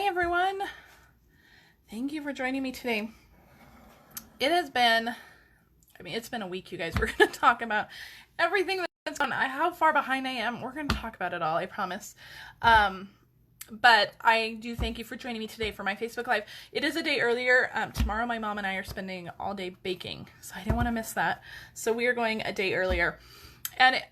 everyone. Thank you for joining me today. It has been, it's been a week, you guys. We're going to talk about everything that's on, how far behind I am. We're going to talk about it all, I promise. But I do thank you for joining me today for my Facebook Live. It is a day earlier. Tomorrow my mom and I are spending all day baking, so I didn't want to miss that. So we are going a day earlier. And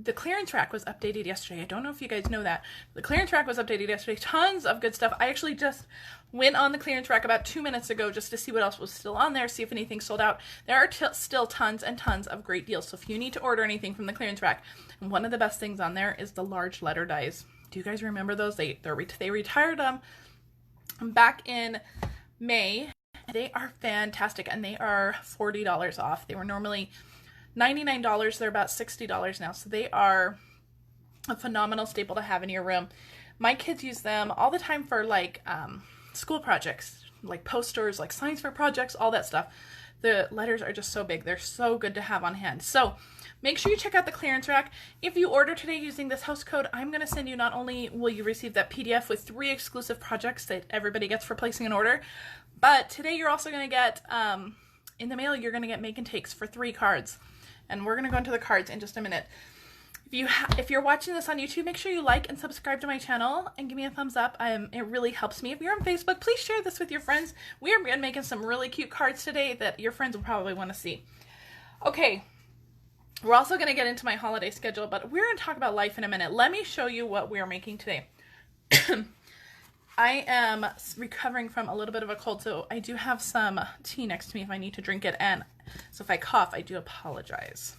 the clearance rack was updated yesterday. I don't know if you guys know that. The clearance rack was updated yesterday. Tons of good stuff. I actually just went on the clearance rack about 2 minutes ago just to see what else was still on there, see if anything sold out. There are still tons and tons of great deals. So if you need to order anything from the clearance rack, and one of the best things on there is the large letter dies. Do you guys remember those? They retired them back in May. They are fantastic, and they are $40 off. They were normally $99. They're about $60 now. So they are a phenomenal staple to have in your room. My kids use them all the time for like school projects, like posters, like science fair projects, all that stuff. The letters are just so big. They're so good to have on hand. So make sure you check out the clearance rack. If you order today using this host code, I'm going to send you, not only will you receive that PDF with 3 exclusive projects that everybody gets for placing an order, but today you're also going to get, in the mail, you're going to get make and takes for 3 cards. And we're going to go into the cards in just a minute. If you're watching this on YouTube, make sure you like and subscribe to my channel and give me a thumbs up. It really helps me. If you're on Facebook, please share this with your friends. We are making some really cute cards today that your friends will probably want to see. Okay, we're also going to get into my holiday schedule, but we're going to talk about life in a minute. Let me show you what we are making today. I am recovering from a little bit of a cold, so I do have some tea next to me if I need to drink it, and so if I cough, I do apologize.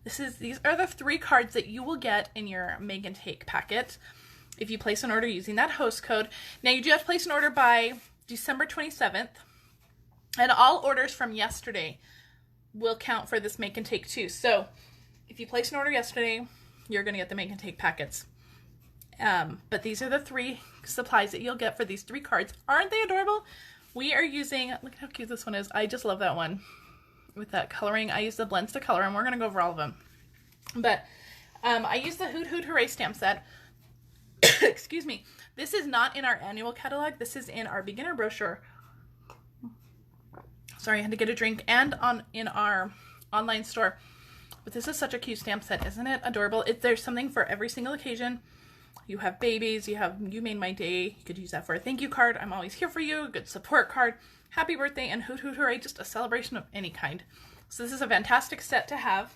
These are the 3 cards that you will get in your make and take packet if you place an order using that host code. Now, you do have to place an order by December 27th, and all orders from yesterday will count for this make and take too. So if you place an order yesterday, you're going to get the make and take packets. But these are the 3 supplies that you'll get for these 3 cards. Aren't they adorable? We are using, look at how cute this one is. I just love that one with that coloring. I use the blends to color, and we're going to go over all of them. But I use the Hoot Hoot Hooray stamp set. Excuse me. This is not in our annual catalog. This is in our beginner brochure. Sorry, I had to get a drink. And in our online store. But this is such a cute stamp set. Isn't it adorable? There's something for every single occasion. You have babies, you made my day. You could use that for a thank you card. I'm always here for you. A good support card. Happy birthday, and Hoot Hoot Hooray, just a celebration of any kind. So this is a fantastic set to have.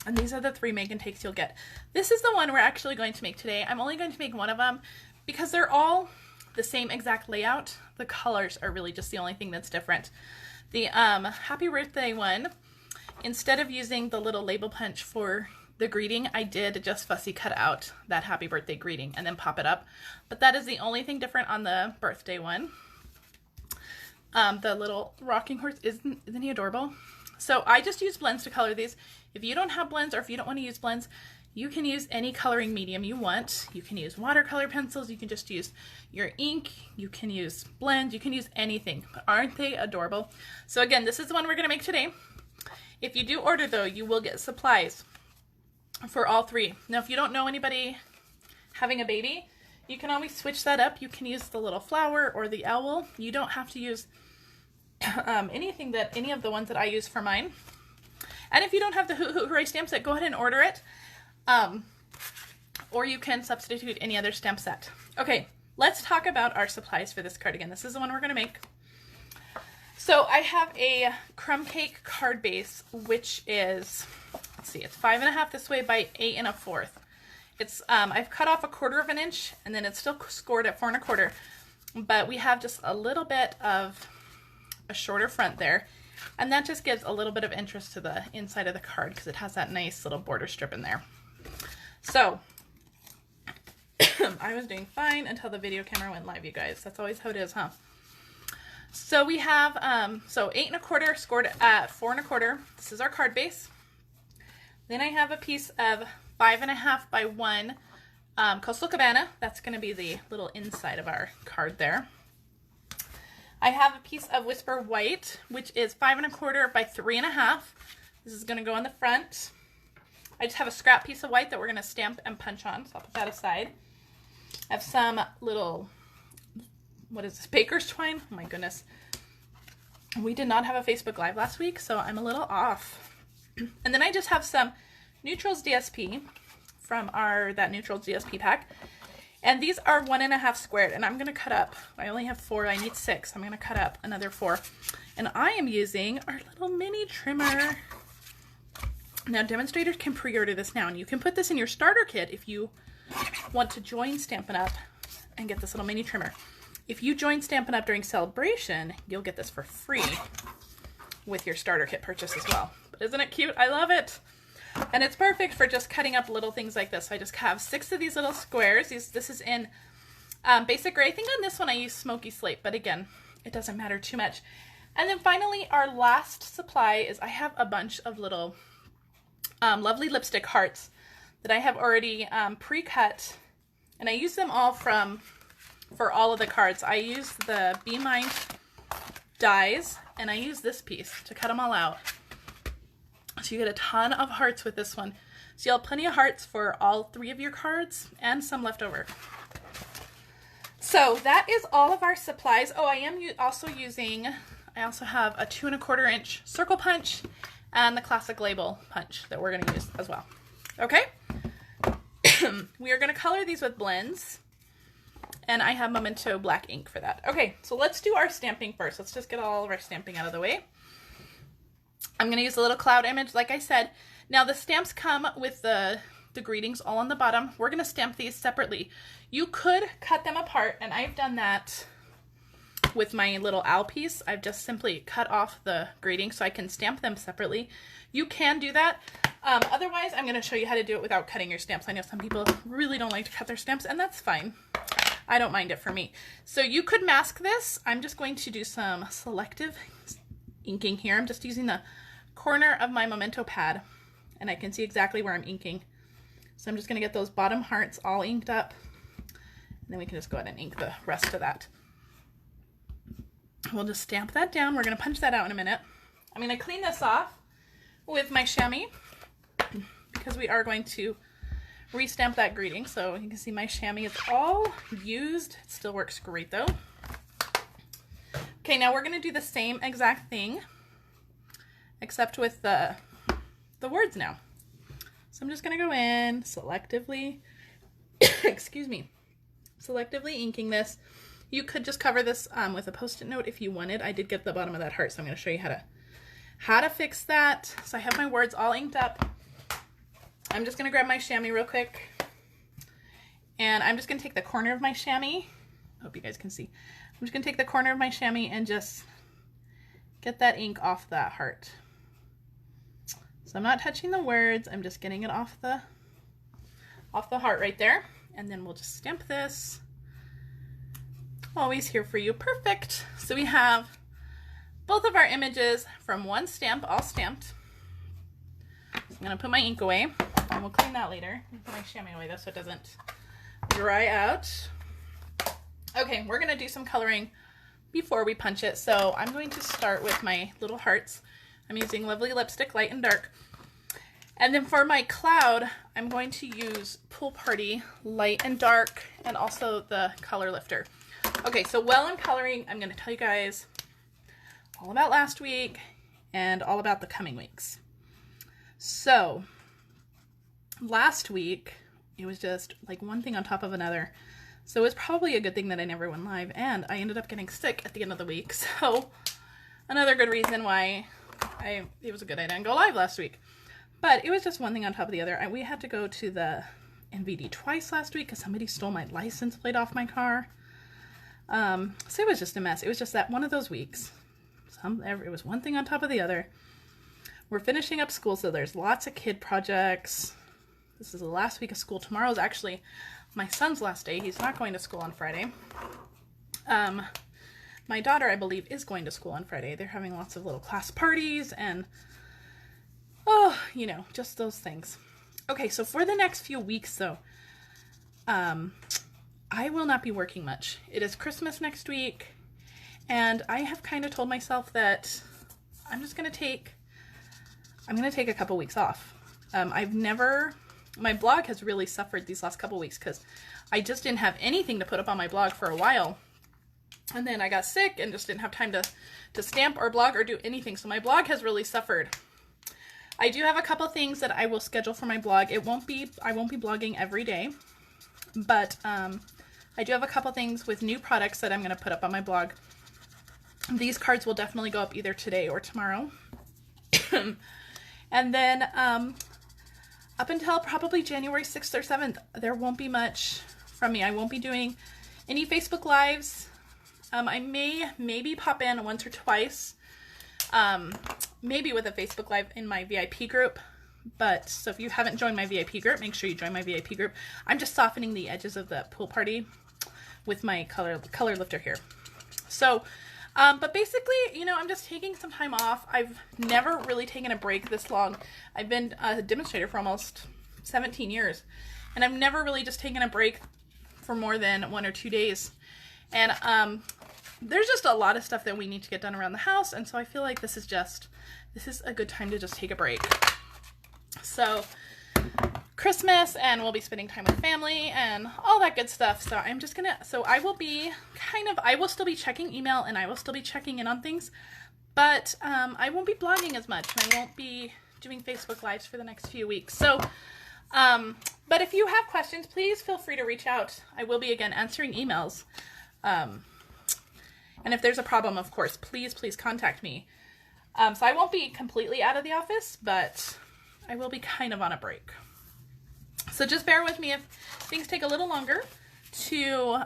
And these are the 3 make and takes you'll get. This is the one we're actually going to make today. I'm only going to make one of them because they're all the same exact layout. The colors are really just the only thing that's different. The happy birthday one, instead of using the little label punch for the greeting, I did just fussy cut out that happy birthday greeting and then pop it up. But that is the only thing different on the birthday one. The little rocking horse, isn't he adorable? So I just use blends to color these. If you don't have blends, or if you don't want to use blends, you can use any coloring medium you want. You can use watercolor pencils. You can just use your ink. You can use blends. You can use anything. But aren't they adorable? So again, this is the one we're going to make today. If you do order, though, you will get supplies for all 3. Now, if you don't know anybody having a baby, you can always switch that up. You can use the little flower or the owl. You don't have to use any of the ones that I use for mine. And if you don't have the Hoot Hoot Hooray stamp set, go ahead and order it. Or you can substitute any other stamp set. Okay, let's talk about our supplies for this cardigan. This is the one we're going to make. So I have a crumb cake card base, which is, let's see, it's 5.5 this way by 8 1/4. It's I've cut off 1/4 inch, and then it's still scored at 4 1/4. But we have just a little bit of a shorter front there, and that just gives a little bit of interest to the inside of the card because it has that nice little border strip in there. So I was doing fine until the video camera went live, you guys. That's always how it is, huh? So we have so 8 1/4 scored at 4 1/4. This is our card base. Then I have a piece of 5.5 by 1 Coastal Cabana. That's going to be the little inside of our card there. I have a piece of Whisper White, which is 5 1/4 by 3 1/2. This is going to go on the front. I just have a scrap piece of white that we're going to stamp and punch on, so I'll put that aside. I have some little, what is this, baker's twine? Oh my goodness. We did not have a Facebook Live last week, so I'm a little off. And then I just have some Neutrals DSP from that Neutrals DSP pack. And these are 1.5 squared, and I'm going to cut up. I only have 4, I need 6. I'm going to cut up another 4. And I am using our little mini trimmer. Now, demonstrators can pre-order this now, and you can put this in your starter kit if you want to join Stampin' Up! And get this little mini trimmer. If you join Stampin' Up! During Celebration, you'll get this for free with your starter kit purchase as well. But isn't it cute? I love it! And it's perfect for just cutting up little things like this. I just have 6 of these little squares. This is in basic gray. I think on this one I use smoky slate, but again, it doesn't matter too much. And then finally, our last supply is I have a bunch of little lovely lipstick hearts that I have already pre-cut, and I use them all for all of the cards. I use the Be Mine dies, and I use this piece to cut them all out. So you get a ton of hearts with this one. So you'll have plenty of hearts for all 3 of your cards and some left over. So that is all of our supplies. Oh, I am also using, I also have a 2 1/4 inch circle punch and the classic label punch that we're going to use as well. Okay. We are going to color these with blends. And I have Memento black ink for that. Okay, so let's do our stamping first. Let's just get all of our stamping out of the way. I'm going to use a little cloud image, like I said. Now, the stamps come with the greetings all on the bottom. We're going to stamp these separately. You could cut them apart, and I've done that with my little owl piece. I've just simply cut off the greeting so I can stamp them separately. You can do that. Otherwise, I'm going to show you how to do it without cutting your stamps. I know some people really don't like to cut their stamps, and that's fine. I don't mind it for me. So you could mask this. I'm just going to do some selective inking here. I'm just using the corner of my Memento pad, and I can see exactly where I'm inking. So I'm just going to get those bottom hearts all inked up, and then we can just go ahead and ink the rest of that. We'll just stamp that down. We're going to punch that out in a minute. I'm going to clean this off with my chamois because we are going to restamp that greeting. So you can see my chamois is all used. It still works great though. Okay, now we're going to do the same exact thing except with the words now. So I'm just going to go in selectively, excuse me, selectively inking this. You could just cover this with a Post-it note if you wanted. I did get the bottom of that heart, so I'm going to show you how to fix that. So I have my words all inked up. I'm just going to grab my chamois real quick, and I'm just going to take the corner of my chamois. I hope you guys can see. I'm just going to take the corner of my chamois and just get that ink off that heart. So I'm not touching the words. I'm just getting it off the heart right there, and then we'll just stamp this. Always here for you. Perfect. So we have both of our images from one stamp all stamped. So I'm going to put my ink away, and we'll clean that later. Put my chamois away though so it doesn't dry out. Okay, we're going to do some coloring before we punch it. So I'm going to start with my little hearts. I'm using Lovely Lipstick Light and Dark. And then for my cloud, I'm going to use Pool Party Light and Dark, and also the Color Lifter. Okay, so while I'm coloring, I'm going to tell you guys all about last week and all about the coming weeks. So last week, it was just like one thing on top of another. So it was probably a good thing that I never went live, and I ended up getting sick at the end of the week. So another good reason why it was a good idea I didn't go live last week. But it was just one thing on top of the other. We had to go to the NVD twice last week because somebody stole my license plate off my car. So it was just a mess. It was just that one of those weeks. It was one thing on top of the other. We're finishing up school, so there's lots of kid projects. This is the last week of school. Tomorrow's actually my son's last day. He's not going to school on Friday. My daughter, I believe, is going to school on Friday. They're having lots of little class parties and, oh, you know, just those things. Okay, so for the next few weeks, though, I will not be working much. It is Christmas next week, and I have kind of told myself that I'm going to take a couple weeks off. My blog has really suffered these last couple weeks because I just didn't have anything to put up on my blog for a while. And then I got sick and just didn't have time to stamp or blog or do anything. So my blog has really suffered. I do have a couple things that I will schedule for my blog. I won't be blogging every day, but I do have a couple things with new products that I'm going to put up on my blog. These cards will definitely go up either today or tomorrow. And then up until probably January 6th or 7th, there won't be much from me. I won't be doing any Facebook Lives. I may maybe pop in once or twice, maybe with a Facebook Live in my VIP group. But so if you haven't joined my VIP group, make sure you join my VIP group. I'm just softening the edges of the pool party with my color lifter here. So, but basically, you know, I'm just taking some time off. I've never really taken a break this long. I've been a demonstrator for almost 17 years, and I've never really just taken a break for more than 1 or 2 days. And there's just a lot of stuff that we need to get done around the house, and so I feel like this is a good time to just take a break. So Christmas, and we'll be spending time with family and all that good stuff. So I'm just gonna, so I will be I will still be checking email and I will still be checking in on things, but I won't be blogging as much and I won't be doing Facebook Lives for the next few weeks. So, but if you have questions, please feel free to reach out. I will be again answering emails. And if there's a problem, of course, please contact me. So I won't be completely out of the office, but I will be kind of on a break. So just bear with me if things take a little longer to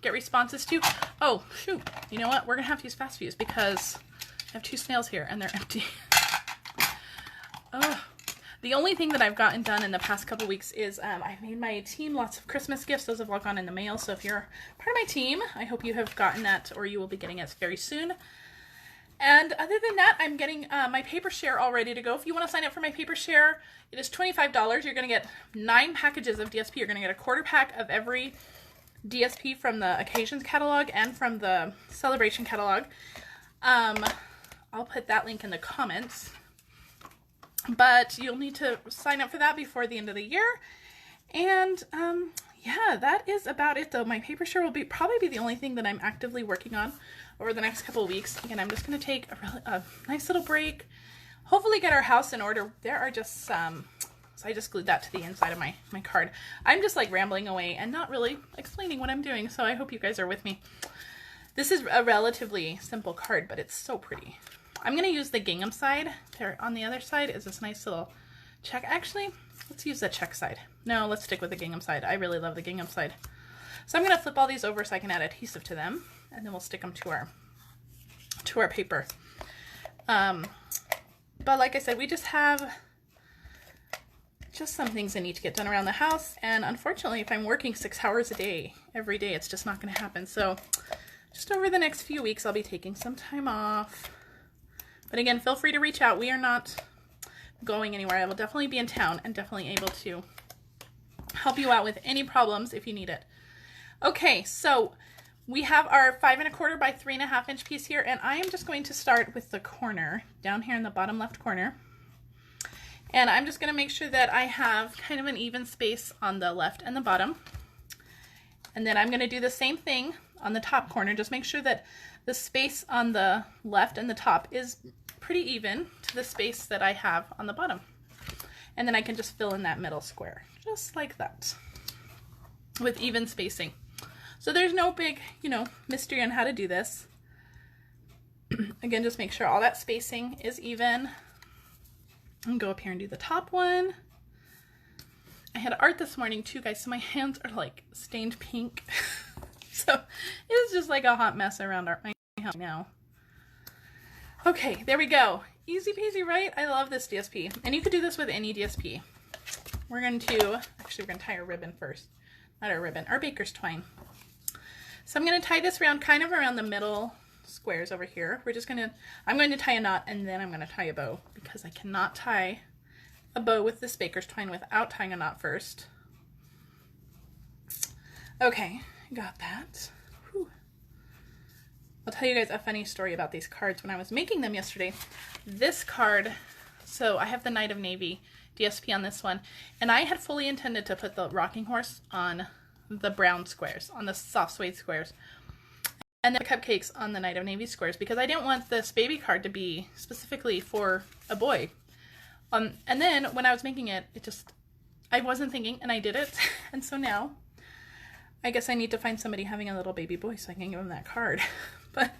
get responses to. Oh, shoot. You know what? We're going to have to use fast fuse because I have 2 snails here and they're empty. Oh. The only thing that I've gotten done in the past couple weeks is I've made my team lots of Christmas gifts. Those have all gone in the mail. So if you're part of my team, I hope you have gotten that or you will be getting it very soon. And other than that, I'm getting my paper share all ready to go. If you want to sign up for my paper share, it is $25. You're going to get 9 packages of DSP. You're going to get a quarter pack of every DSP from the Occasions catalog and from the Celebration catalog. I'll put that link in the comments. But you'll need to sign up for that before the end of the year. And yeah, that is about it though. My paper share will probably be the only thing that I'm actively working on over the next couple of weeks. Again, I'm just going to take a nice little break. Hopefully get our house in order. There are just so I just glued that to the inside of my card. I'm just like rambling away and not really explaining what I'm doing. So I hope you guys are with me. This is a relatively simple card, but it's so pretty. I'm going to use the gingham side. There on the other side is this nice little check. Actually, let's use the check side. No, let's stick with the gingham side. I really love the gingham side. So I'm going to flip all these over so I can add adhesive to them, and then we'll stick them to our paper. But like I said, we just have some things I need to get done around the house, and unfortunately, if I'm working 6 hours a day, every day, it's just not going to happen. So just over the next few weeks, I'll be taking some time off. But again, feel free to reach out. We are not going anywhere. I will definitely be in town and definitely able to help you out with any problems if you need it. Okay, so we have our 5 1/4 by 3 1/2 inch piece here, and I am just going to start with the corner down here in the bottom left corner. And I'm just going to make sure that I have kind of an even space on the left and the bottom. And then I'm going to do the same thing on the top corner. Just make sure that the space on the left and the top is pretty even to the space that I have on the bottom. And then I can just fill in that middle square, just like that, with even spacing. So there's no big, mystery on how to do this. Again, just make sure all that spacing is even. And go up here and do the top one. I had art this morning too, guys, so my hands are like stained pink. So it's just like a hot mess around my house now. Okay, there we go. Easy peasy, right? I love this DSP. And you could do this with any DSP. We're going to tie a ribbon first. Not our ribbon, our baker's twine. So I'm going to tie this kind of around the middle squares over here. I'm going to tie a knot and then I'm going to tie a bow because I cannot tie a bow with this baker's twine without tying a knot first. Okay, got that. Whew. I'll tell you guys a funny story about these cards. When I was making them yesterday, this card, so I have the Knight of Navy DSP on this one, and I had fully intended to put the rocking horse on the brown squares, on the soft suede squares. And then cupcakes on the Night of Navy squares, because I didn't want this baby card to be specifically for a boy. And then when I was making it, I wasn't thinking, and I did it. And so now I guess I need to find somebody having a little baby boy so I can give him that card. But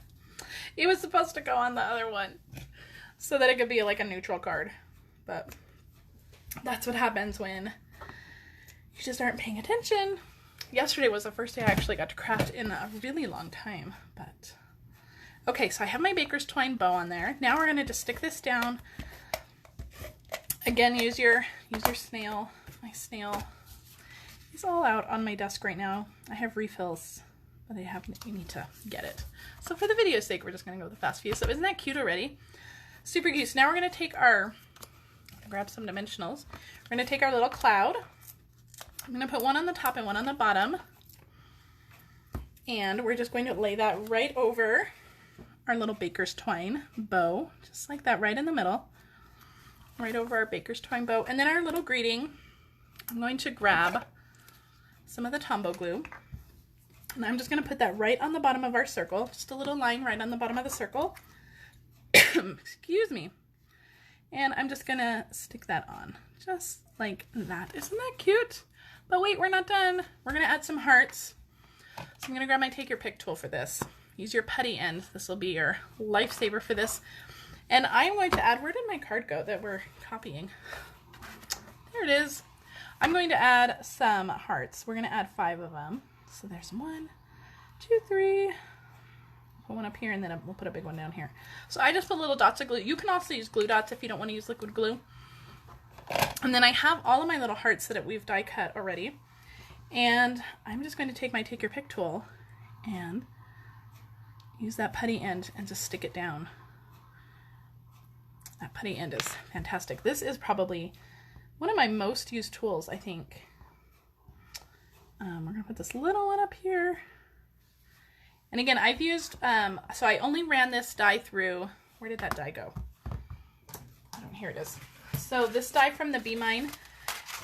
it was supposed to go on the other one so that it could be like a neutral card. But that's what happens when you just aren't paying attention. Yesterday was the first day I actually got to craft in a really long time. But okay, so I have my baker's twine bow on there. Now we're going to just stick this down. Again, use your snail. My snail is all out on my desk right now. I have refills, but you need to get it. So for the video's sake, we're just going to go with the fast few. So isn't that cute already? Super cute. So now we're going to take grab some dimensionals. We're going to take our little cloud. I'm going to put one on the top and one on the bottom. And we're just going to lay that right over our little baker's twine bow. Just like that, right in the middle. Right over our baker's twine bow. And then our little greeting, I'm going to grab some of the Tombow glue. And I'm just going to put that right on the bottom of our circle. Just a little line right on the bottom of the circle. Excuse me. And I'm just going to stick that on. Just like that. Isn't that cute? But wait, we're not done. We're going to add some hearts. So I'm going to grab my take your pick tool for this. Use your putty end. This will be your lifesaver for this. And I'm going to add, where did my card go that we're copying? There it is. I'm going to add some hearts. We're going to add 5 of them. So there's 1, 2, 3. Put one up here and then we'll put a big one down here. So I just put little dots of glue. You can also use glue dots if you don't want to use liquid glue. And then I have all of my little hearts that we've die cut already. And I'm just going to take my take your pick tool and use that putty end and just stick it down. That putty end is fantastic. This is probably one of my most used tools, I think. We're going to put this little one up here. And again, I've used, so I only ran this die through, where did that die go? Here it is. So this die from the Be Mine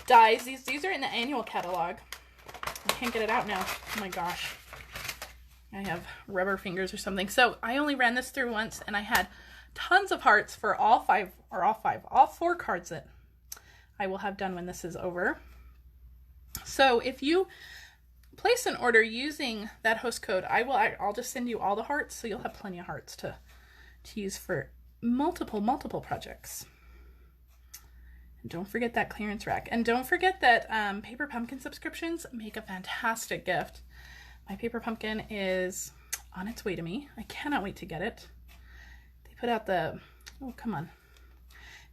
dies, these are in the annual catalog. I can't get it out now. Oh my gosh. I have rubber fingers or something. So I only ran this through once and I had tons of hearts for all 4 cards that I will have done when this is over. So if you place an order using that host code, I'll just send you all the hearts, so you'll have plenty of hearts to use for multiple projects. And don't forget that clearance rack. And don't forget that Paper Pumpkin subscriptions make a fantastic gift. My Paper Pumpkin is on its way to me. I cannot wait to get it. They put out the,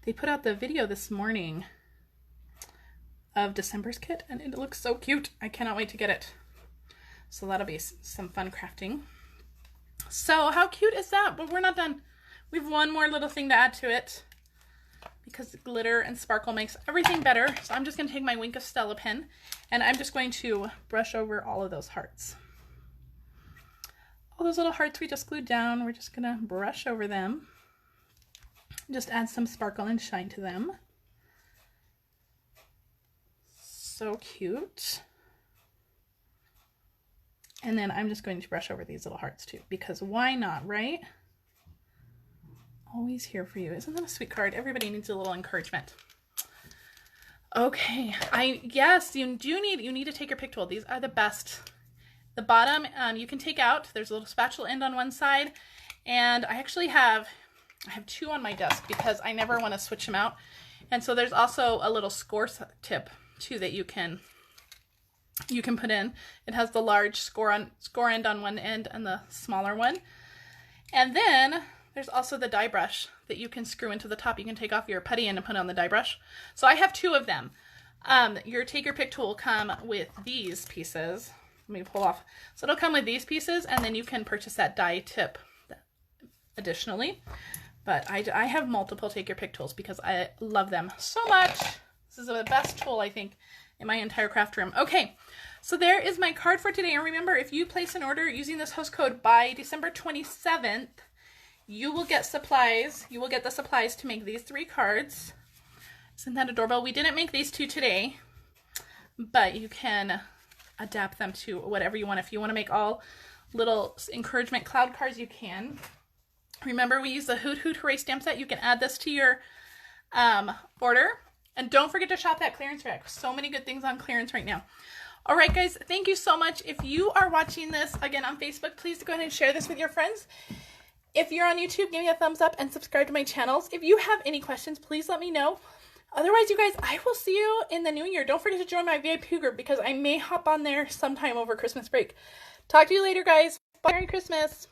They put out the video this morning of December's kit, and it looks so cute. I cannot wait to get it. So that'll be some fun crafting. So how cute is that? But we're not done. We have one more little thing to add to it, because glitter and sparkle makes everything better. So I'm just going to take my Wink of Stella pen, and I'm just going to brush over all of those hearts. All those little hearts we just glued down, we're just going to brush over them. Just add some sparkle and shine to them. So cute. And then I'm just going to brush over these little hearts too, because why not, right? Always here for you. Isn't that a sweet card? Everybody needs a little encouragement. Okay, yes, you need to take your pick tool. These are the best. The bottom, you can take out. There's a little spatula end on one side, and I actually have 2 on my desk because I never want to switch them out. And so there's also a little score tip too that you can put in. It has the large score end on one end and the smaller one. And then there's also the die brush that you can screw into the top. You can take off your putty end and put on the die brush. So I have 2 of them. Your take your pick tool will come with these pieces. Let me pull off. So it'll come with these pieces, and then you can purchase that die tip additionally. But I have multiple take your pick tools because I love them so much. This is the best tool, I think, in my entire craft room. Okay, so there is my card for today. And remember, if you place an order using this host code by December 27th, you will get supplies. You will get the supplies to make these 3 cards. Isn't that adorable? We didn't make these 2 today, but you can adapt them to whatever you want. If you want to make all little encouragement cloud cards, you can. Remember, we use the Hoot Hoot Hooray stamp set. You can add this to your order. And don't forget to shop that clearance rack. So many good things on clearance right now. All right, guys, thank you so much. If you are watching this, again, on Facebook, please go ahead and share this with your friends. If you're on YouTube, give me a thumbs up and subscribe to my channels. If you have any questions, please let me know. Otherwise, you guys, I will see you in the new year. Don't forget to join my VIP group because I may hop on there sometime over Christmas break. Talk to you later, guys. Bye. Merry Christmas.